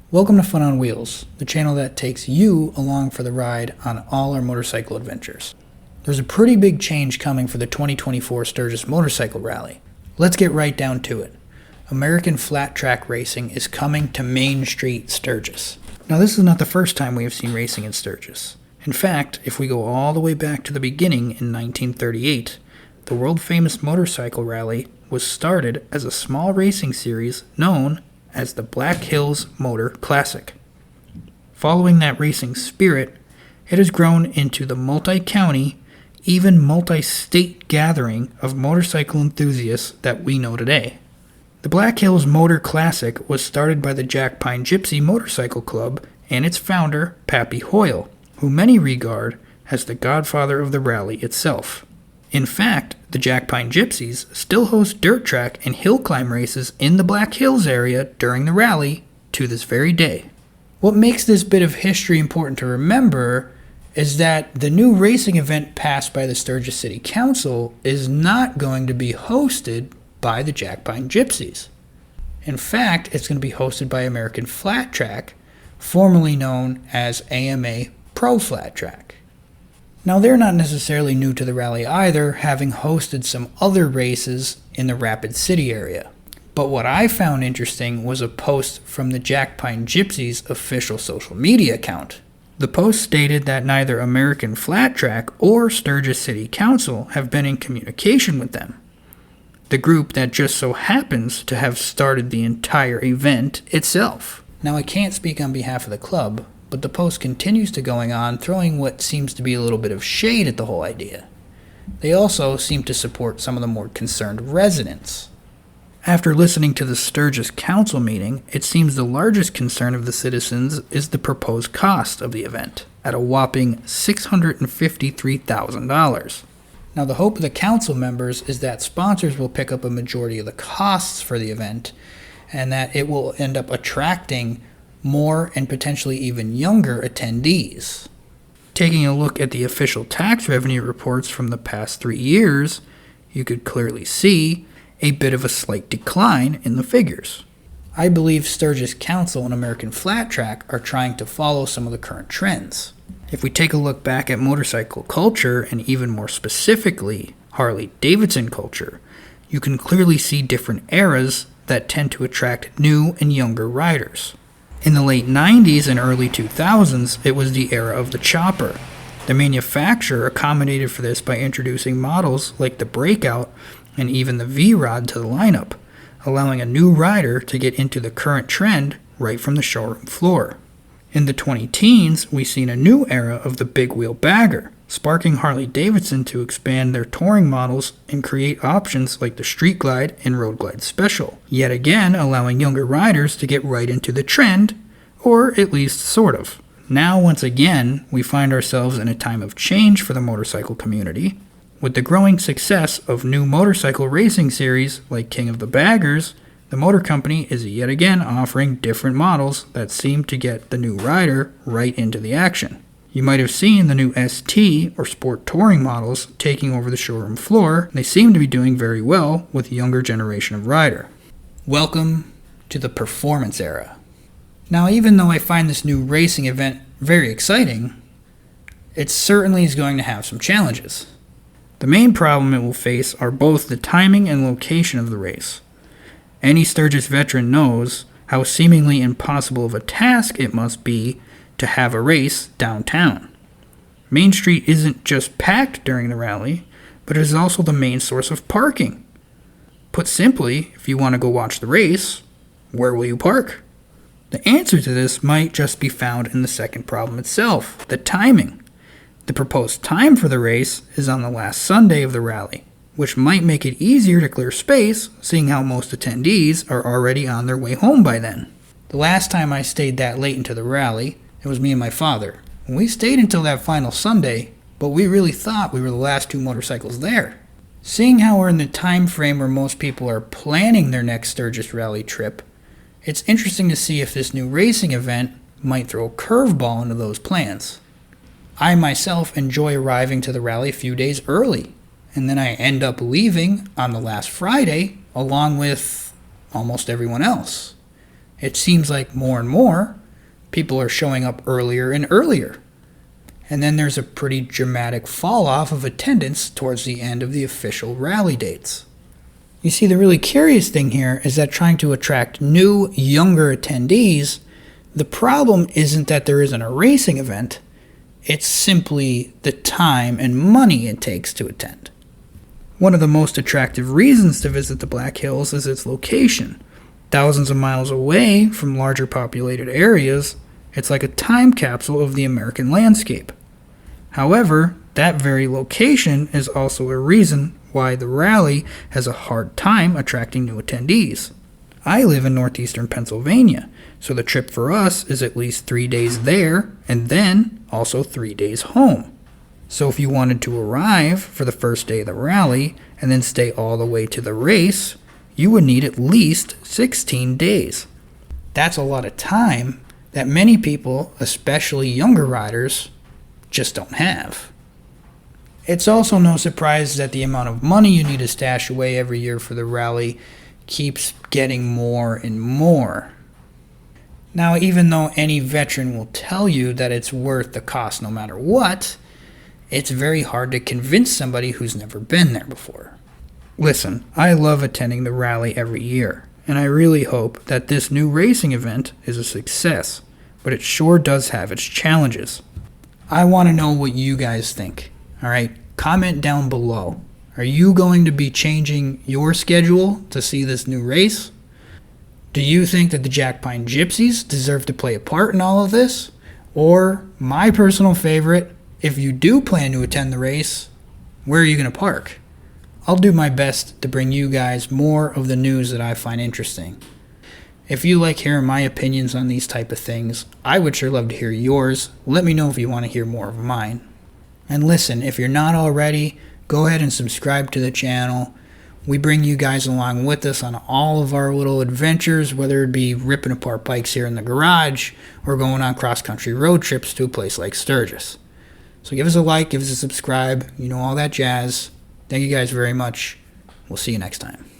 Welcome to Fun on Wheels, the channel that takes you along for the ride on all our motorcycle adventures. There's a pretty big change coming for the 2024 Sturgis Motorcycle Rally. Let's get right down to it. American flat track racing is coming to Main Street Sturgis. Now, this is not the first time we have seen racing in Sturgis. In fact, if we go all the way back to the beginning in 1938, the world-famous motorcycle rally was started as a small racing series known as the Black Hills Motor Classic. Following that racing spirit, it has grown into the multi-county, even multi-state gathering of motorcycle enthusiasts that we know today. The Black Hills Motor Classic was started by the Jack Pine Gypsy Motorcycle Club and its founder, Pappy Hoyle, who many regard as the godfather of the rally itself. In fact, the Jack Pine Gypsies still host dirt track and hill climb races in the Black Hills area during the rally to this very day. What makes this bit of history important to remember is that the new racing event passed by the Sturgis City Council is not going to be hosted by the Jack Pine Gypsies. In fact, it's going to be hosted by American Flat Track, formerly known as AMA Pro Flat Track. Now, they're not necessarily new to the rally either, having hosted some other races in the Rapid City area. But what I found interesting was a post from the Jack Pine Gypsies official social media account. The post stated that neither American Flat Track or Sturgis City Council have been in communication with them, the group that just so happens to have started the entire event itself. Now, I can't speak on behalf of the club, but the post continues to going on, throwing what seems to be a little bit of shade at the whole idea. They also seem to support some of the more concerned residents. After listening to the Sturgis Council meeting, it seems the largest concern of the citizens is the proposed cost of the event, at a whopping $653,000. Now, the hope of the council members is that sponsors will pick up a majority of the costs for the event, and that it will end up attracting more and potentially even younger attendees. Taking a look at the official tax revenue reports from the past 3 years, you could clearly see a bit of a slight decline in the figures. I believe Sturgis Council and American Flat Track are trying to follow some of the current trends. If we take a look back at motorcycle culture, and even more specifically Harley-Davidson culture, you can clearly see different eras that tend to attract new and younger riders. In the late 90s and early 2000s, it was the era of the chopper. The manufacturer accommodated for this by introducing models like the Breakout and even the V-Rod to the lineup, allowing a new rider to get into the current trend right from the showroom floor. In the 20-teens, we've seen a new era of the big wheel bagger, sparking Harley-Davidson to expand their touring models and create options like the Street Glide and Road Glide Special, yet again allowing younger riders to get right into the trend, or at least sort of. Now, once again, we find ourselves in a time of change for the motorcycle community. With the growing success of new motorcycle racing series like King of the Baggers, the motor company is yet again offering different models that seem to get the new rider right into the action. You might have seen the new ST or Sport Touring models taking over the showroom floor. They seem to be doing very well with the younger generation of rider. Welcome to the performance era. Now, even though I find this new racing event very exciting, it certainly is going to have some challenges. The main problem it will face are both the timing and location of the race. Any Sturgis veteran knows how seemingly impossible of a task it must be to have a race downtown. Main Street isn't just packed during the rally, but it is also the main source of parking. Put simply, if you want to go watch the race, where will you park? The answer to this might just be found in the second problem itself, the timing. The proposed time for the race is on the last Sunday of the rally, which might make it easier to clear space, seeing how most attendees are already on their way home by then. The last time I stayed that late into the rally, it was me and my father. We stayed until that final Sunday, but we really thought we were the last two motorcycles there. Seeing how we're in the time frame where most people are planning their next Sturgis rally trip, it's interesting to see if this new racing event might throw a curveball into those plans. I myself enjoy arriving to the rally a few days early, and then I end up leaving on the last Friday along with almost everyone else. It seems like more and more people are showing up earlier and earlier. And then there's a pretty dramatic fall off of attendance towards the end of the official rally dates. You see, the really curious thing here is that trying to attract new, younger attendees, the problem isn't that there isn't a racing event, it's simply the time and money it takes to attend. One of the most attractive reasons to visit the Black Hills is its location. Thousands of miles away from larger populated areas, it's like a time capsule of the American landscape. However, that very location is also a reason why the rally has a hard time attracting new attendees. I live in northeastern Pennsylvania, so the trip for us is at least 3 days there and then also 3 days home. So if you wanted to arrive for the first day of the rally and then stay all the way to the race, you would need at least 16 days. That's a lot of time that many people, especially younger riders, just don't have. It's also no surprise that the amount of money you need to stash away every year for the rally keeps getting more and more. Now, even though any veteran will tell you that it's worth the cost no matter what, it's very hard to convince somebody who's never been there before. Listen, I love attending the rally every year, and I really hope that this new racing event is a success, but it sure does have its challenges. I want to know what you guys think. All right, comment down below. Are you going to be changing your schedule to see this new race? Do you think that the Jack Pine Gypsys deserve to play a part in all of this? Or, my personal favorite, if you do plan to attend the race, where are you going to park? I'll do my best to bring you guys more of the news that I find interesting. If you like hearing my opinions on these type of things, I would sure love to hear yours. Let me know if you want to hear more of mine. And listen, if you're not already, go ahead and subscribe to the channel. We bring you guys along with us on all of our little adventures, whether it be ripping apart bikes here in the garage or going on cross-country road trips to a place like Sturgis. So give us a like, give us a subscribe, all that jazz. Thank you guys very much. We'll see you next time.